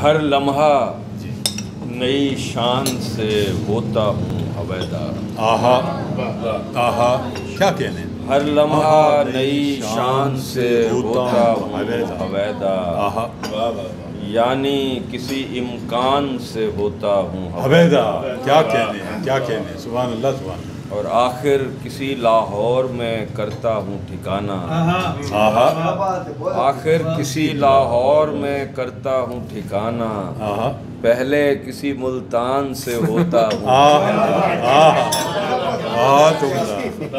ہر لمحہ نئی شان سے ہوتا ہوں حویدا۔ آہا آہا، کیا کہنے؟ ہر لمحہ نئی شان سے ہوتا ہوں حویدا، آہا، یعنی کسی امکان سے ہوتا ہوں حویدا، کیا کہنے ہیں، کیا کہنے ہیں، سبحان اللہ سبحان اللہ۔ اور آخر کسی لاہور میں کرتا ہوں ٹھکانہ، آہا آخر کسی لاہور میں کرتا ہوں ٹھکانہ، آہا پہلے کسی ملتان سے ہوتا ہوں آہا بہت عمدہ،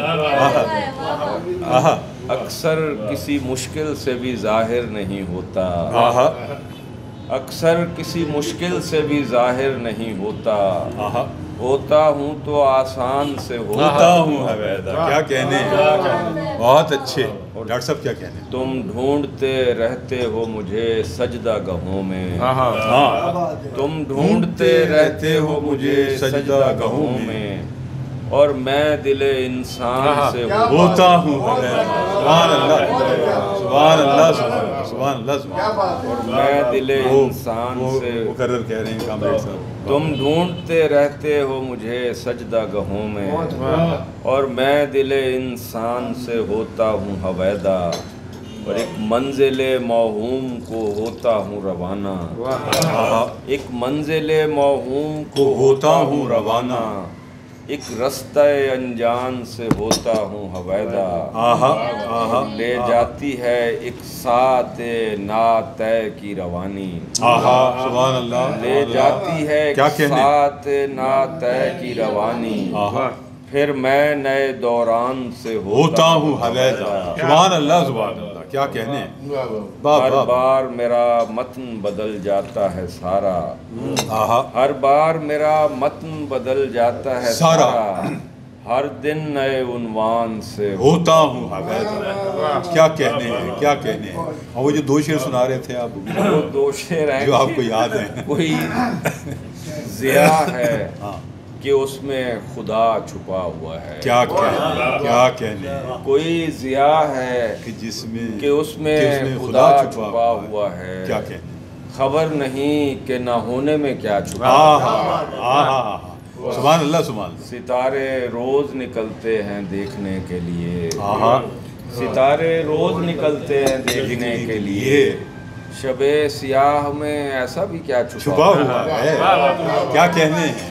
آہا اکثر کسی مشکل سے بھی ظاہر نہیں ہوتا، آہا اکثر کسی مشکل سے بھی ظاہر نہیں ہوتا، آہا، ہوتا ہوں تو آسان سے ہوتا ہوں حویدا، کیا کہنے ہیں، بہت اچھے۔ ڈاکٹر صاحب کیا کہنے ہیں؟ تم ڈھونڈتے رہتے ہو مجھے سجدہ گہوں میں، ہاں، تم ڈھونڈتے رہتے ہو مجھے سجدہ گہوں میں، اور میں دل انسان سے ہوتا ہوں حویدا، سبحان اللہ سبحان اللہ سبحان اللہ سبحان اللہ۔ اور میں دل انسان سے مقرر کہہ رہے ہیں کامریڈ صاحب، تم ڈھونڈتے رہتے ہو مجھے سجدہ گہوں میں، اور میں دل انسان سے ہوتا ہوں حویدا، اور ایک منزل موہوم کو ہوتا ہوں روانہ، ایک منزل موہوم کو ہوتا ہوں روانہ، ایک رستہ انجان سے ہوتا ہوں حویدا، آہا لے جاتی ہے ایک ساتھ ناطے کی روانی، آہا سبحان اللہ، لے جاتی ہے ایک کیا کہنے؟ ساتھ ناطے کی روانی، آہا پھر میں نئے دوران سے ہوتا ہوں حویدا، سبحان اللہ سبحان اللہ، کیا کہنے ہیں، ہر بار میرا متن بدل جاتا ہے سارا، آہا ہر بار میرا متن بدل جاتا ہے سارا، ہر دن نئے عنوان سے ہوتا ہوں حویدا، کیا کہنے ہیں، کیا کہنے ہیں۔ اور وہ جو دو شعر سنا رہے تھے آپ، وہ دو شعر ہیں جو آپ کو یاد ہیں، کوئی ضیاء ہے کہ اس میں خدا چھپا ہوا ہے، کیا کہنے، کیا کہنے ہیں، کوئی ضیاء ہے کہ جس میں کہ اس میں خدا چھپا ہوا ہے، کیا کہنے، خبر نہیں کہ نہ ہونے میں کیا چھپا آہا آہا، سبحان اللہ سبحان اللہ، ستارے روز نکلتے ہیں دیکھنے کے لیے، آہا ستارے روز نکلتے ہیں دیکھنے کے لیے، شب سیاہ میں ایسا بھی کیا چھپا ہوا ہے، کیا کہنے ہیں۔